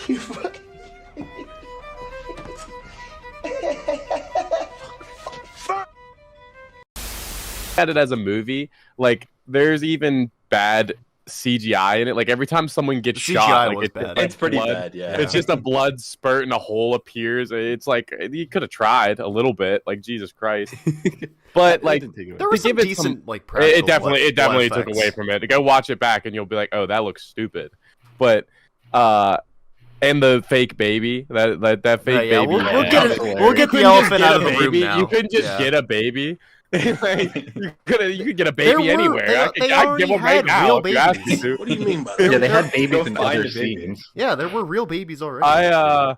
You fucking... At it as a movie, like there's even bad CGI in it. Like every time someone gets shot, like it's pretty bad. Yeah, it's just a blood spurt and a hole appears. It's like you could have tried a little bit. Like Jesus Christ, but like there was some decent like practical it definitely took away from it. To go watch it back and you'll be like, oh, that looks stupid. But and the fake baby, that fake baby. We'll get the elephant out of the room now. You couldn't just get a baby. Like, you could get a baby anywhere. I'd give them right now. What do you mean by that? Yeah, they had babies in other scenes. Yeah, there were real babies already.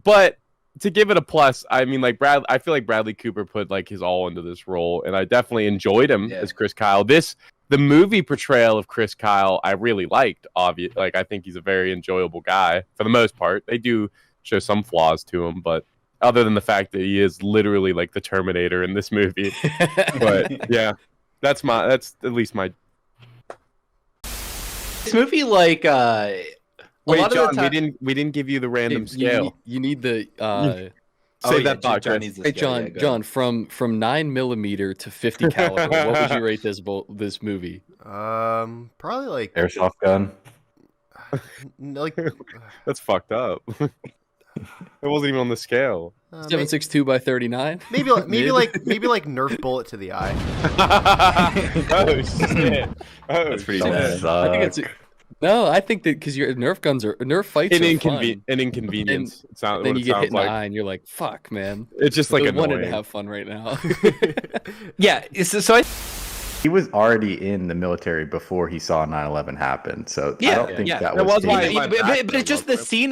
But to give it a plus, I mean, like I feel like Bradley Cooper put like his all into this role, and I definitely enjoyed him as Chris Kyle. The movie portrayal of Chris Kyle, I really liked. Like I think he's a very enjoyable guy for the most part. They do show some flaws to him, but other than the fact that he is literally like the Terminator in this movie. But yeah, that's at least my. This movie, like, wait, John, we didn't give you the random scale. You need the save that thought, John. Hey, John, from 9mm to 50 caliber, what would you rate this movie? Probably like airsoft gun. Like that's fucked up. It wasn't even on the scale. 7.62 by 39. Maybe like Nerf bullet to the eye. Oh shit! Oh, that's pretty bad. I think it's no. I think that because your Nerf guns are Nerf fights an an inconvenience. Then you get hit in the eye and you're like, "Fuck, man!" It's just like I wanted to have fun right now. Yeah. So he was already in the military before he saw 9/11 happen, so I don't think that was. But it's just the scene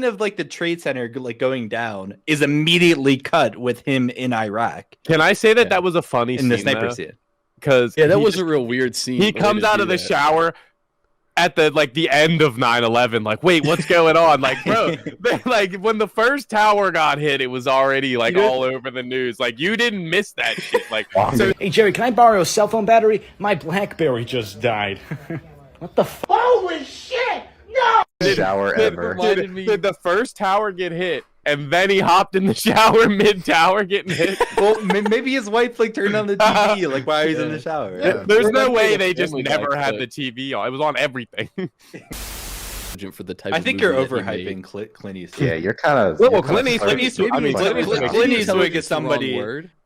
of like the Trade Center like going down is immediately cut with him in Iraq. Can I say that was a funny scene in the sniper scene? Because that was a real weird scene. He comes out of the shower at the end of 9/11, like, wait, what's going on? Like, bro, like when the first tower got hit, it was already like all over the news. Like, you didn't miss that shit. Like, so, hey Jerry, can I borrow a cell phone battery? My BlackBerry just died. What the fuck? Holy shit! No! Did the first tower get hit? And then he hopped in the shower mid-tower getting hit. Well, maybe his wife like turned on the TV like while he's in the shower. Yeah. There's no way they just never had the TV on. It was on everything. For the type I think you're overhyping Clint Eastwood. Yeah, you're kind of. Well, Clint Eastwood. I mean, Clint Eastwood is somebody.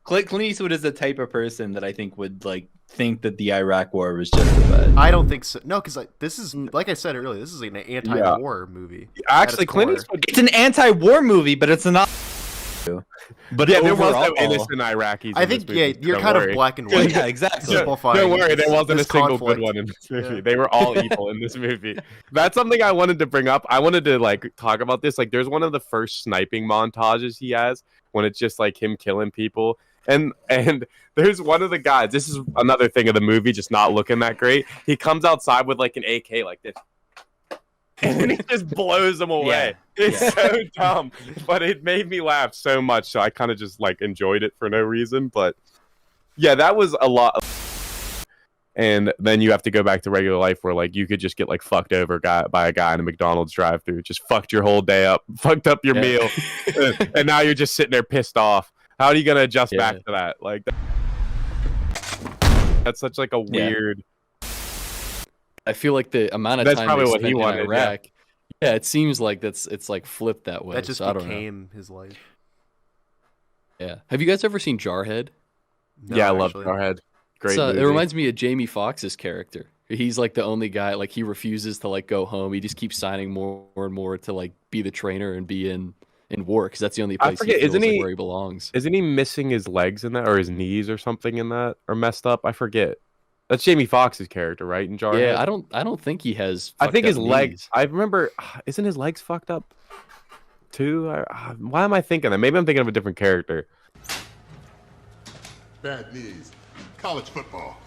Clint Eastwood is the type of person that I think would like think that the Iraq War was justified. I don't think so. No, because this is like I said earlier. This is an anti-war movie. Actually, Clint Eastwood. It's an anti-war movie, but it's not. But yeah, there was no innocent Iraqis. I think you're kind of black and white. Yeah, exactly. Don't worry, there wasn't a single good one in this movie. Yeah. They were all evil in this movie. That's something I wanted to bring up. I wanted to like talk about this. Like, there's one of the first sniping montages he has when it's just like him killing people. And there's one of the guys. This is another thing of the movie, just not looking that great. He comes outside with like an AK like this. And he just blows them away. Yeah. It's so dumb, but it made me laugh so much. So I kind of just like enjoyed it for no reason. But yeah, that was a lot. And then you have to go back to regular life where like you could just get like fucked over by a guy in a McDonald's drive-thru, just fucked your whole day up, fucked up your meal, and now you're just sitting there pissed off. How are you gonna adjust back to that? Like that's such like a weird. I feel like the amount of that's time probably what he wanted. In Iraq, yeah, it seems like it's like flipped that way. That just became his life. Yeah. Have you guys ever seen Jarhead? No, yeah, I love Jarhead. Great. It reminds me of Jamie Foxx's character. He's like the only guy. Like he refuses to like go home. He just keeps signing more and more to like be the trainer and be in war because that's the only place he feels like where he belongs. Isn't he missing his legs in that or his knees or something in that or messed up? I forget. That's Jamie Foxx's character, right? In Jarhead. Yeah, I don't think he has. I think his knees. legs. I remember. Isn't his legs fucked up too? Why am I thinking that? Maybe I'm thinking of a different character. Bad knees. College football.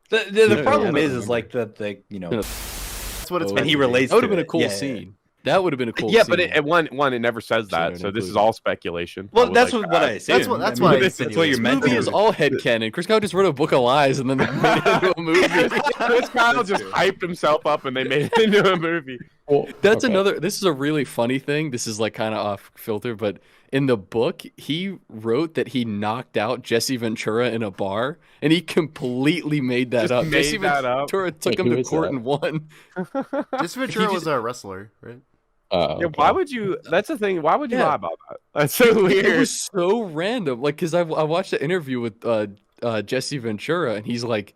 The problem is like that they that's what it's. And he relates. That would have been a cool scene. That would have been a cool. Yeah, scene. but it never says that. So this is all speculation. Well, that's what I assume. That's what you're meant to. Movie is all headcanon. Chris Kyle just wrote a book of lies and then they made it into a movie. Chris Kyle just hyped himself up and they made it into a movie. Well, That's okay. another. This is a really funny thing. This is like kind of off filter, but in the book, he wrote that he knocked out Jesse Ventura in a bar, and he completely made that Just up. made Jesse that up? Ventura took Wait, him who to is court that? and won. Jesse Ventura He was just- a wrestler, right? Yeah, why would you? That's the thing. Why would you Yeah. lie about that? That's so It weird. was so random. Like, because I watched the interview with Jesse Ventura, and he's like,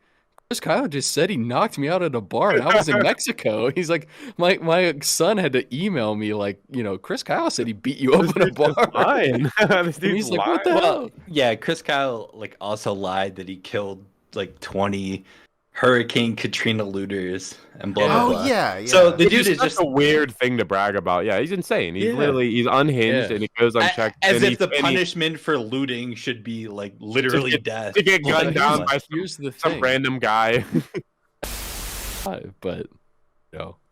Chris Kyle just said he knocked me out at a bar, and I was in Mexico. He's like, my son had to email me, like, Chris Kyle said he beat you up in a bar. Fine. This And dude's he's like, what the lying. hell? Well, yeah, Chris Kyle like also lied that he killed like 20 Hurricane Katrina looters and blah blah Oh blah. yeah. So the It's dude is such just a weird thing to brag about. Yeah, he's insane. He's Yeah. he's unhinged, Yeah. and it goes unchecked. as and if he's- the and he- punishment for looting should be like literally death. to get gunned Like, down by Here's the some thing. random guy. But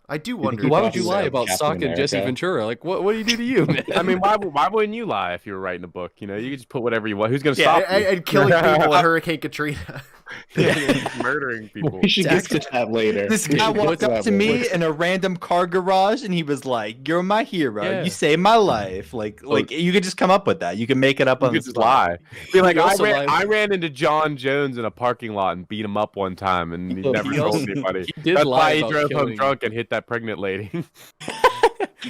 I do think wonder. he why if would you he's, lie Captain about America. socking Jesse Ventura? Like, what do you do to you, man? I mean, why wouldn't you lie if you were writing a book? You could just put whatever you want. Who's gonna Yeah, stop you? and killing people in Hurricane Katrina. Murdering people. We should get to that later. This We guy should get walked to up that to me later. in a random car garage and he was like, "You're my hero. Yeah. You saved my life." Like you could just come up with that. You can make it up You on could the just spot. lie. Be like, He also lied. I ran into John Jones in a parking lot and beat him up one time, and he He never told also- anybody. he did That's lie why he about drove home killing- drunk and hit that pregnant lady.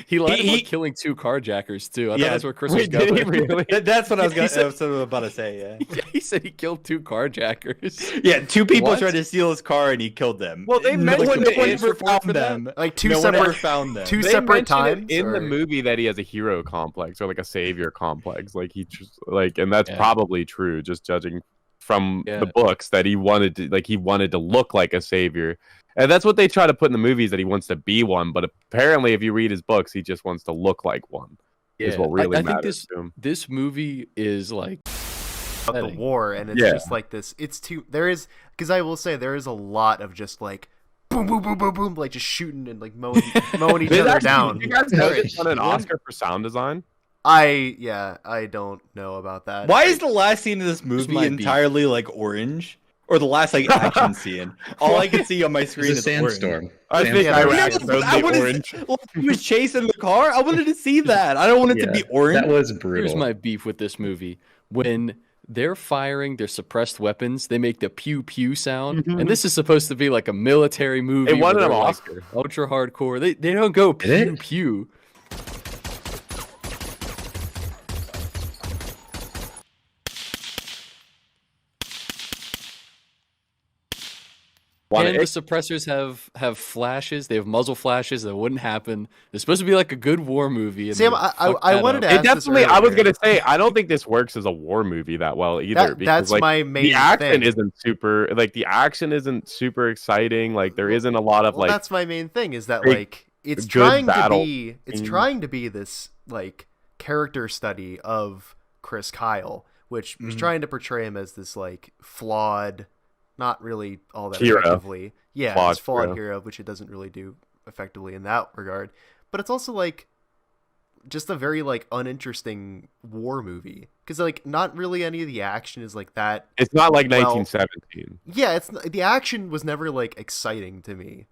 He lied He- about killing 2 carjackers too. I Yeah. thought that's where Chris was Wait, did he going. really? That's what I was He said- about to say. Yeah. Yeah, he said he killed 2 carjackers. Yeah, 2 people What? tried to steal his car and he killed them. Well, they no mentioned one, it no one in ever report found for that. them. Like two no one ever separate, found them. two They separate mention times it in the or- movie that he has a hero complex or like a savior complex. Like he just and that's Yeah. probably true, just judging from Yeah. the books that he wanted to look like a savior. And that's what they try to put in the movies, that he wants to be one, but apparently if you read his books, he just wants to look like one. Is what really I think matters to him. this movie is like of the setting. war, and it's Yeah. just like this. It's too. There is, because I will say there is a lot of just like boom, boom, boom, boom, boom, like just shooting and like mowing each There's other actually- down. You guys know this won an Oscar for sound design? I don't know about that. Why is the last scene of this movie my beef. entirely like orange? Or the last like action scene? All I can see on my screen It's a is orange. sandstorm. I think Yeah, I there would was- actually I be wanted orange. he was chasing the car. I wanted to see that. I don't want it to be orange. That was brutal. Here's my beef with this movie. When they're firing their suppressed weapons, they make the pew pew sound. And this is supposed to be like a military movie. It won where an they're, like, Oscar. ultra hardcore. They don't go Did pew it? pew. Won And it. the suppressors have flashes. They have muzzle flashes that wouldn't happen. It's supposed to be like a good war movie. And Sam, they I fucked I that wanted up. to It ask this definitely. I was earlier. gonna say I don't think this works as a war movie that well either. That- because that's like my main the action thing. isn't super. Like the action isn't super exciting. Like there isn't a lot of Well, like. that's my main thing is that very like it's good trying to battle be it's scene. trying to be this like character study of Chris Kyle, which is trying to portray him as this like flawed, not really all that Hero. effectively. Yeah, Flawed this flawed hero. hero, which it doesn't really do effectively in that regard. But it's also like just a very like uninteresting war movie because like not really any of the action is like that. It's not like well, 1917. Yeah, it's the action was never like exciting to me.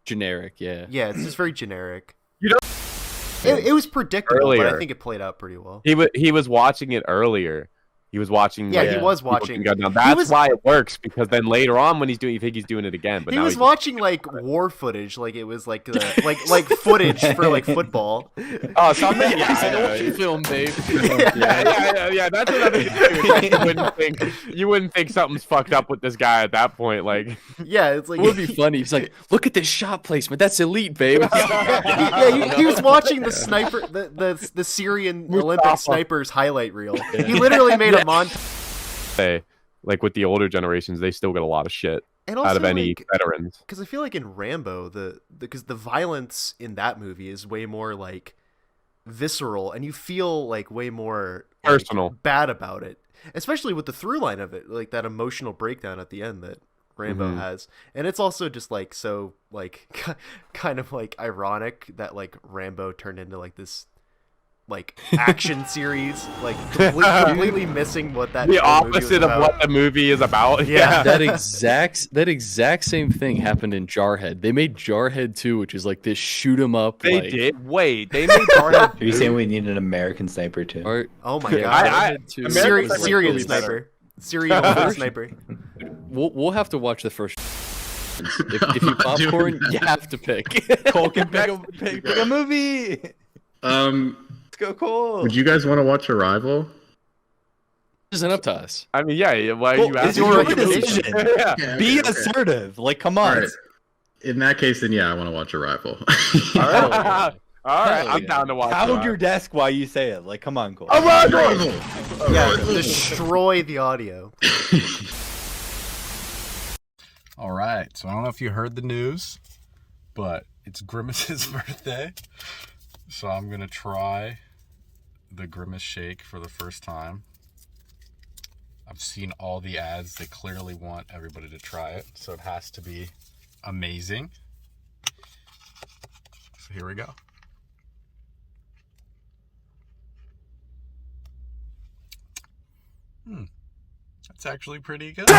Generic, yeah. Yeah, it's just very generic. You know- it was predictable, but I Earlier. think it played out pretty well. He was watching it earlier. He was watching. Yeah, like, he was people watching. getting gunned down. That's was- why it works, because then later on when he's doing, you think he's doing it again. But He now was he's watching like war footage, like it was like like footage for like football. Oh, something. Yeah, It's an I know. old film, babe. Yeah. That's another thing too. Like, you wouldn't think something's fucked up with this guy at that point. Like, Yeah, it's like It would be funny. He's like, look at this shot placement. That's elite, babe. yeah, he was watching the sniper, the Syrian Olympic Mustafa. snipers highlight reel. He literally made a montage. say, like with the older generations, they still get a lot of shit And also, out of any like, veterans. because I feel like in Rambo, because the violence in that movie is way more like visceral, and you feel like way more like, Personal. bad about it, especially with the through line of it, like that emotional breakdown at the end that Rambo Mhm. has. And it's also just like so like kind of like ironic that like Rambo turned into like this like action series, like completely missing what that The whole movie was opposite of about. what the movie is about. Yeah. That exact same thing happened in Jarhead. They made Jarhead 2, which is like this shoot 'em up. They like, did. Wait, they made Jarhead. Are you saying we need an American Sniper too? Or, Oh my yeah, god. Jarhead 2 American was, like, Syrian really sniper. better. Syrian sniper. We'll have to watch the first. If you popcorn, you have to pick. Cole can pick a movie. Let's go, Cole. Would you guys want to watch Arrival? Isn't up to us. I mean, yeah. Why are Well, you it's asking? your me? recommendation. Yeah. Okay, Be okay. assertive. Like, come on. All right. In that case, then yeah, I want to watch Arrival. All right. All right. Hell I'm yeah. down to watch. Pound your desk while you say it. Like, come on, Cole. Arrival. Yeah, destroy the audio. All right, so I don't know if you heard the news, but it's Grimace's birthday. So I'm going to try the Grimace shake for the first time. I've seen all the ads. They clearly want everybody to try it, so it has to be amazing. So here we go. That's actually pretty good.